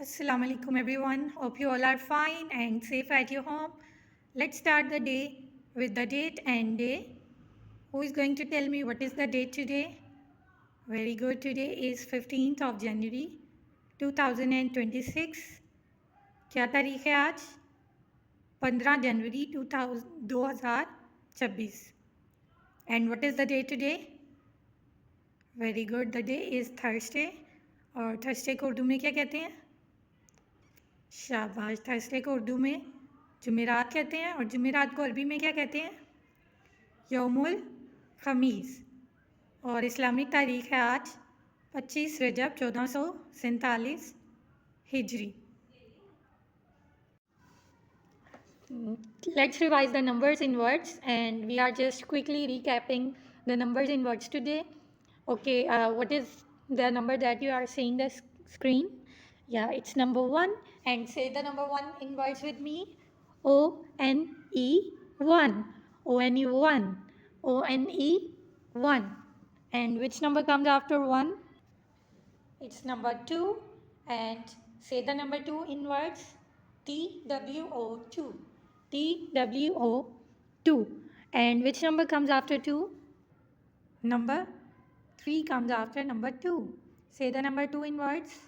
Assalamu alaikum everyone. Hope you all are fine and safe at your home. Let's start the day with the date and day. Who is going to tell me what is the date today? Very good. Today is 15th of January 2026. क्या तारीख है आज? 15 जनवरी 2026. And what is the day today? Very good. The day is Thursday. और Thursday को उर्दू में क्या कहते हैं? शाबाश। थर्सडे को उर्दू में जुमेरात कहते हैं और जुमेरात को अरबी में क्या कहते हैं? यौमुल खमीस। और इस्लामिक तारीख है आज 25 रजब 1447 हिजरी। Let's revise the numbers in words and we are just quickly recapping the numbers in words today. Okay, what is the number that you are seeing the screen? Yeah, it's number 1 and say the number 1 in words with me. O-N-E 1. O-N-E 1. O-N-E 1. And which number comes after 1? It's number 2 and say the number 2 in words. T-W-O 2. T-W-O 2. And which number comes after 2? Number 3 comes after number 2. Say the number 2 in words.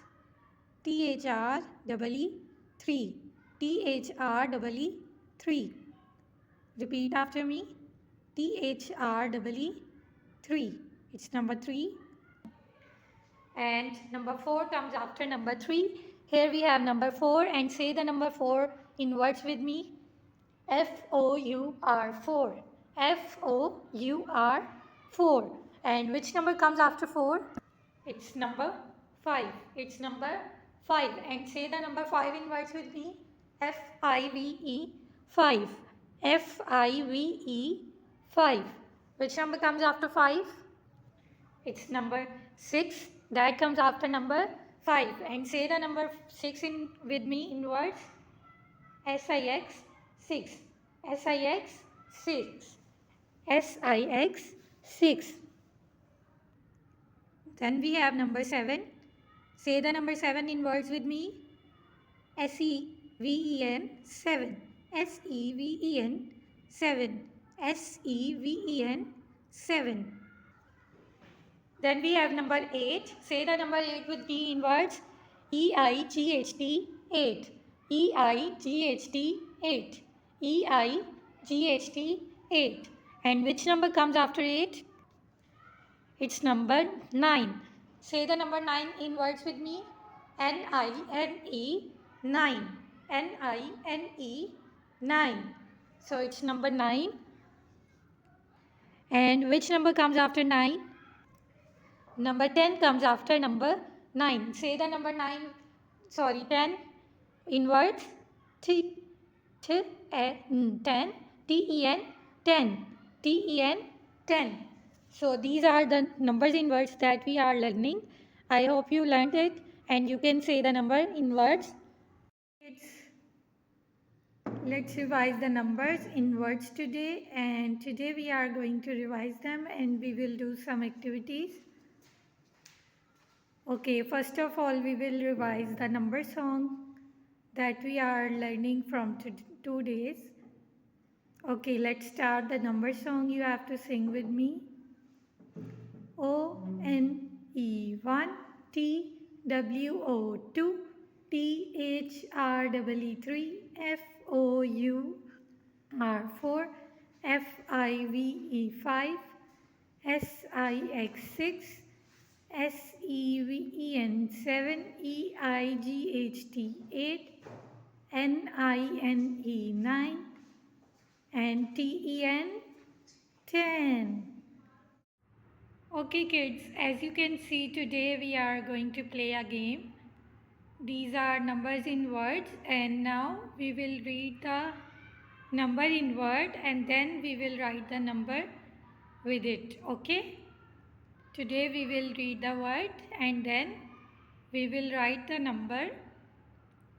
T-H-R-E-E 3. T-H-R-E-E 3. Repeat after me. T-H-R-E-E 3. It's number 3. And number 4 comes after number 3. Here we have number 4 and say the number 4 in words with me. F-O-U-R 4. F-O-U-R 4. And which number comes after 4? It's number 5. It's number 5. And say the number 5 in words with me. F-I-V-E 5. F-I-V-E 5. Which number comes after 5? It's number 6. That comes after number 5. And say the number 6 in with me in words. S-I-X 6. S-I-X 6. S-I-X 6. Then we have number 7. Say the number 7 in words with me. S-E-V-E-N 7. S-E-V-E-N 7. S-E-V-E-N 7. Then we have number 8. Say the number 8 with me in words. E-I-G-H-T 8. E-I-G-H-T 8. E-I-G-H-T 8. And which number comes after 8? It's number 9. Say the number 9 in words with me. N-I-N-E 9. N-I-N-E 9. So it's number 9. And which number comes after 9? Number 10 comes after number 9. Say the number 10 in words. T-E-N 10. T-E-N 10. T-E-N 10. So these are the numbers in words that we are learning. I hope you learned it and you can say the number in words. Let's revise the numbers in words today, and today we are going to revise them and we will do some activities. Okay, first of all we will revise the number song that we are learning from 2 days. Okay, let's start the number song. You have to sing with me. O-N-E 1, T-W-O 2, T-H-R-E-E 3, F-O-U-R 4, F-I-V-E 5, S-I-X 6, S-E-V-E-N 7, E-I-G-H-T 8, N-I-N-E 9, and T-E-N 10. Okay kids, as you can see today we are going to play a game. These are numbers in words and now we will read the number in word and then we will write the number with it. Okay? Today we will read the word and then we will write the number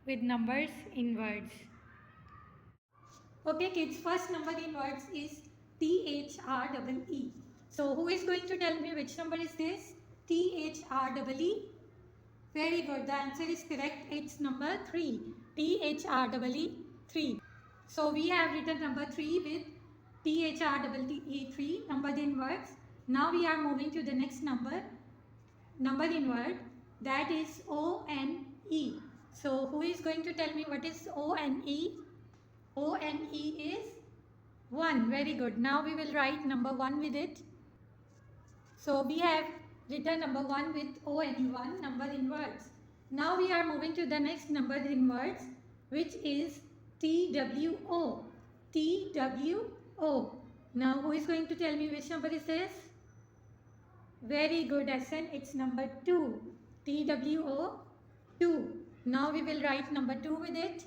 with numbers in words. Okay kids, first number in words is T-H-R-E-E. So who is going to tell me which number is this? T-H-R-E-E. Very good. The answer is correct. It's number 3. THREE 3. So we have written number 3 with THREE 3 numbered in words. Now we are moving to the next numbered in word, that is ONE. So who is going to tell me what is ONE? ONE is 1. Very good. Now we will write number 1 with it. So we have written number 1 with ONE1 number in words. Now we are moving to the next number in words, which is TWO. TWO. Now who is going to tell me which number is this? Very good, Hassan. It's number 2. TWO 2. Now we will write number 2 with it.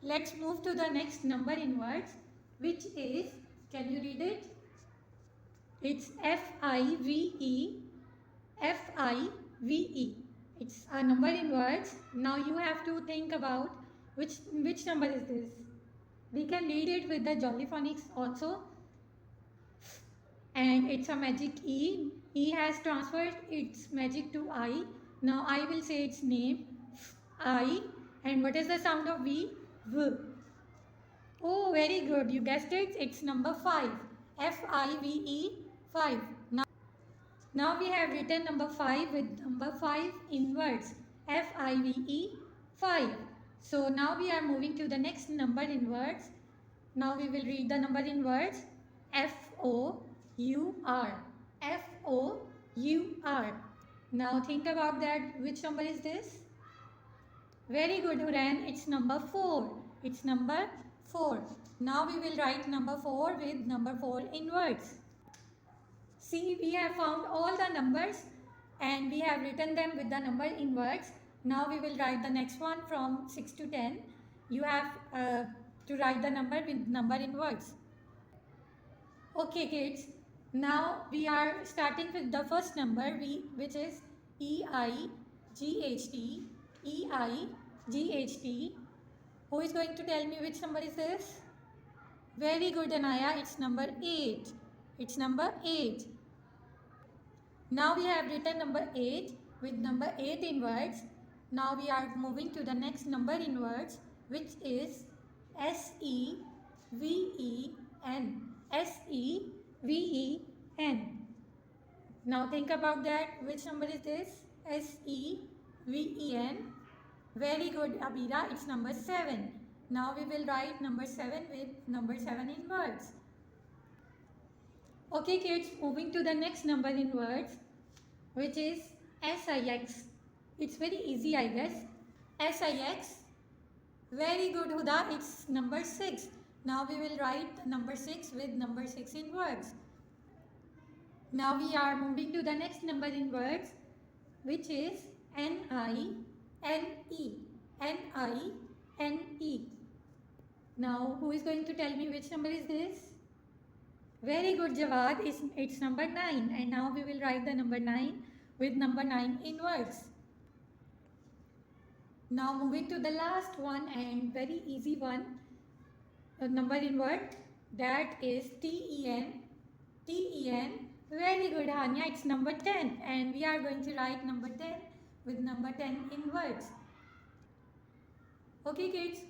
Let's move to the next number in words, which is, can you read it? It's FIVE. FIVE. It's a number in words. Now you have to think about which number is this. We can read it with the Jolly Phonics also. And it's a magic E. E has transferred its magic to I. Now I will say its name. I. And what is the sound of V? V. Oh, very good. You guessed it. It's number 5. FIVE 5. Now we have written number 5 with number 5 in words. FIVE 5. So now we are moving to the next number in words. Now we will read the number in words. FOUR. FOUR. Now think about that. Which number is this? Very good, Huran. It's number 4. It's number 4. Now we will write number 4 with number 4 in words. See, we have found all the numbers and we have written them with the number in words. Now we will write the next one from 6 to 10. You have to write the number with number in words. Okay, kids. Now we are starting with the first number, which is EIGHT. EIGHT. Who is going to tell me which number is this? Very good, Anaya. It's number 8. It's number 8. Now we have written number 8 with number 8 in words. Now we are moving to the next number in words, which is SEVEN. SEVEN. Now think about that. Which number is this? SEVEN. Very good, Abira. It's number 7. Now we will write number 7 with number 7 in words. Okay, kids, moving to the next number in words, which is SIX. It's very easy, I guess. SIX. Very good, Huda. It's number 6. Now we will write number 6 with number 6 in words. Now we are moving to the next number in words, which is NINE. NINE. Now who is going to tell me which number is this? Very good, Jawad. It's number 9. And now we will write the number 9 with number 9 in words. Now moving to the last one and very easy one, number in word, that is TEN. TEN. Very good, Hania. It's number 10. And we are going to write number 10 with number 10 in words. Okay, kids.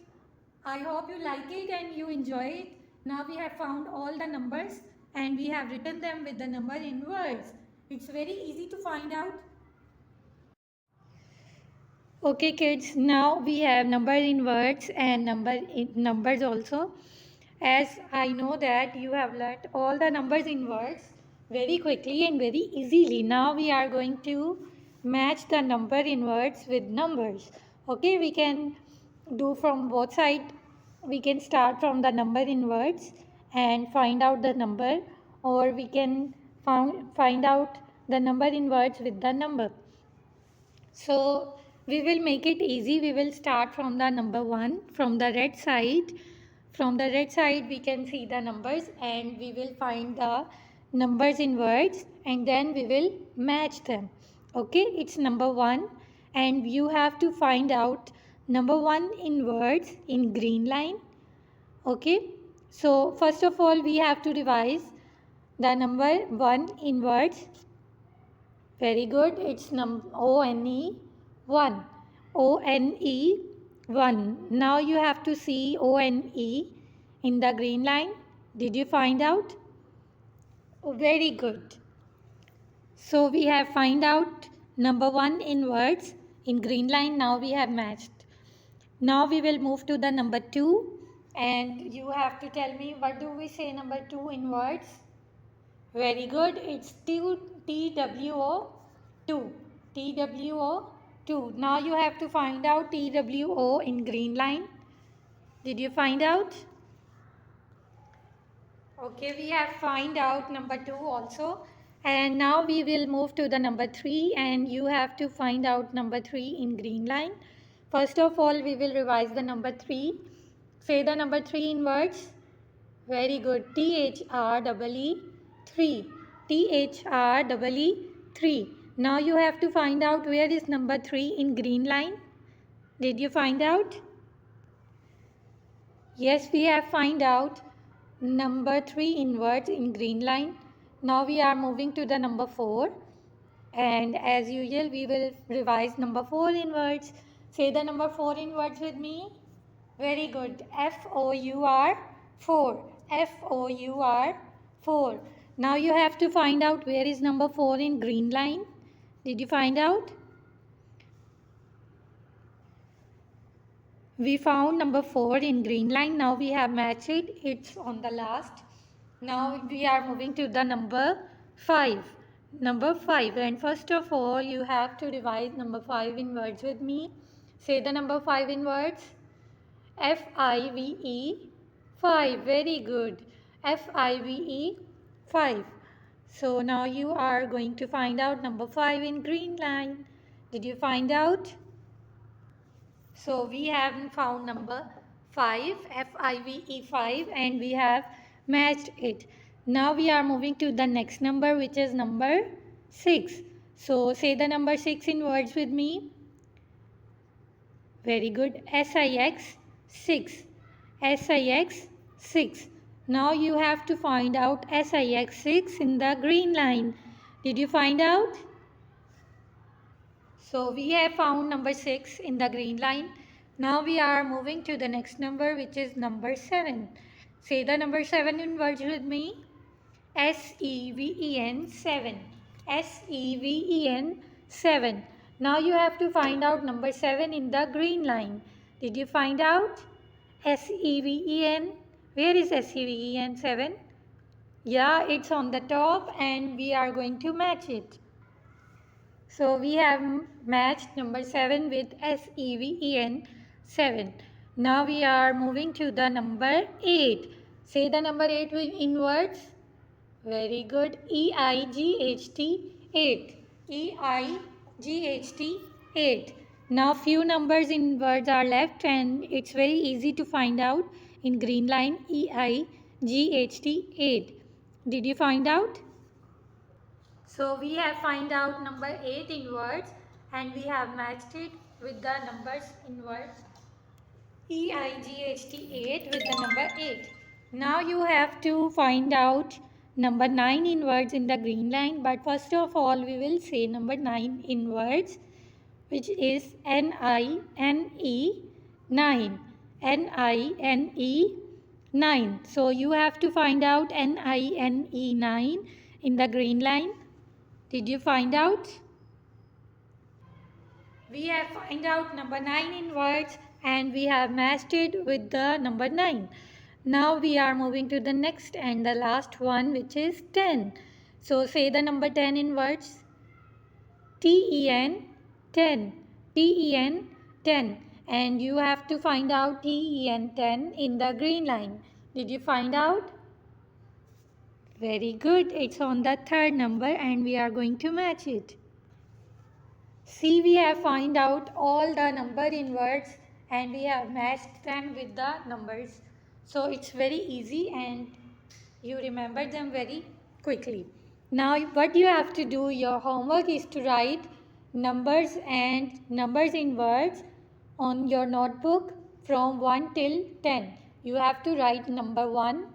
I hope you like it and you enjoy it. Now we have found all the numbers and we have written them with the number in words. It's very easy to find out. Okay, kids, now we have number in words and numbers also. As I know that you have learnt all the numbers in words very quickly and very easily. Now we are going to match the number in words with numbers. Okay, we can do from both sides. We can start from the number in words and find out the number, or we can find out the number in words with the number. So we will make it easy. We will start from the number 1 from the red side. From the red side we can see the numbers and we will find the numbers in words and then we will match them. Okay, it's number 1 and you have to find out number 1 in words in green line. Okay, so first of all we have to revise the number 1 in words. Very good. It's ONE 1. ONE 1. Now you have to see ONE in the green line. Did you find out? Oh, very good. So we have find out number 1 in words in green line. Now we have matched. Now we will move to the number 2, and you have to tell me what do we say number 2 in words. Very good. It's TWO 2. TWO 2. Now you have to find out TWO in green line. Did you find out? Okay, we have find out number 2 also. And now we will move to the number 3, and you have to find out number 3 in green line. First of all, we will revise the number 3. Say the number 3 in words. Very good. THREE 3. THREE 3. Now you have to find out where is number 3 in green line. Did you find out? Yes, we have find out number 3 in words in green line. Now we are moving to the number 4. And as usual, we will revise number 4 in words. Say the number 4 in words with me. Very good. FOUR 4. FOUR 4. Now you have to find out where is number 4 in green line. Did you find out? We found number 4 in green line. Now we have matched it. It's on the last. Now we are moving to the number 5. Number 5. And first of all, you have to revise number 5 in words with me. Say the number 5 in words. FIVE 5. Very good. FIVE 5. So now you are going to find out number 5 in green line. Did you find out? So we have found number 5, FIVE 5, and we have matched it. Now we are moving to the next number, which is number 6. So say the number 6 in words with me. Very good. SIX 6. SIX 6. Now you have to find out SIX 6 in the green line. Did you find out? So we have found number 6 in the green line. Now we are moving to the next number, which is number 7. Say the number 7 in words with me. SEVEN 7. SEVEN 7. Now you have to find out number 7 in the green line. Did you find out? SEVEN. Where is SEVEN 7? Yeah, it's on the top, and we are going to match it. So we have matched number 7 with SEVEN 7. Now we are moving to the number 8. Say the number 8 in words. Very good. EIGHT 8. EIGHT 8. Now few numbers in words are left, and it's very easy to find out in green line. EIGHT 8. Did you find out? So we have find out number 8 in words, and we have matched it with the numbers in words. EIGHT 8 with the number 8. Now you have to find out number 9 in words in the green line, but first of all we will say number 9 in words, which is NINE 9. NINE 9. So you have to find out NINE 9 in the green line. Did you find out? We have find out number 9 in words, and we have matched it with the number 9. Now we are moving to the next and the last one, which is 10. So say the number 10 in words. TEN 10. TEN 10. And you have to find out TEN 10 in the green line. Did you find out? Very good. It's on the third number, and we are going to match it. See, we have find out all the number in words, and we have matched them with the numbers. So it's very easy, and you remember them very quickly. Now what you have to do, your homework is to write numbers and numbers in words on your notebook from 1 till 10. You have to write number 1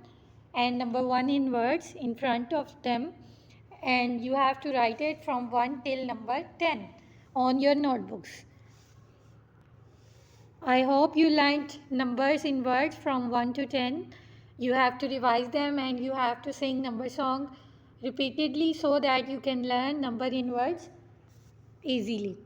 and number 1 in words in front of them, and you have to write it from 1 till number 10 on your notebooks. I hope you learned numbers in words from 1 to 10. You have to revise them and you have to sing number song repeatedly so that you can learn number in words easily.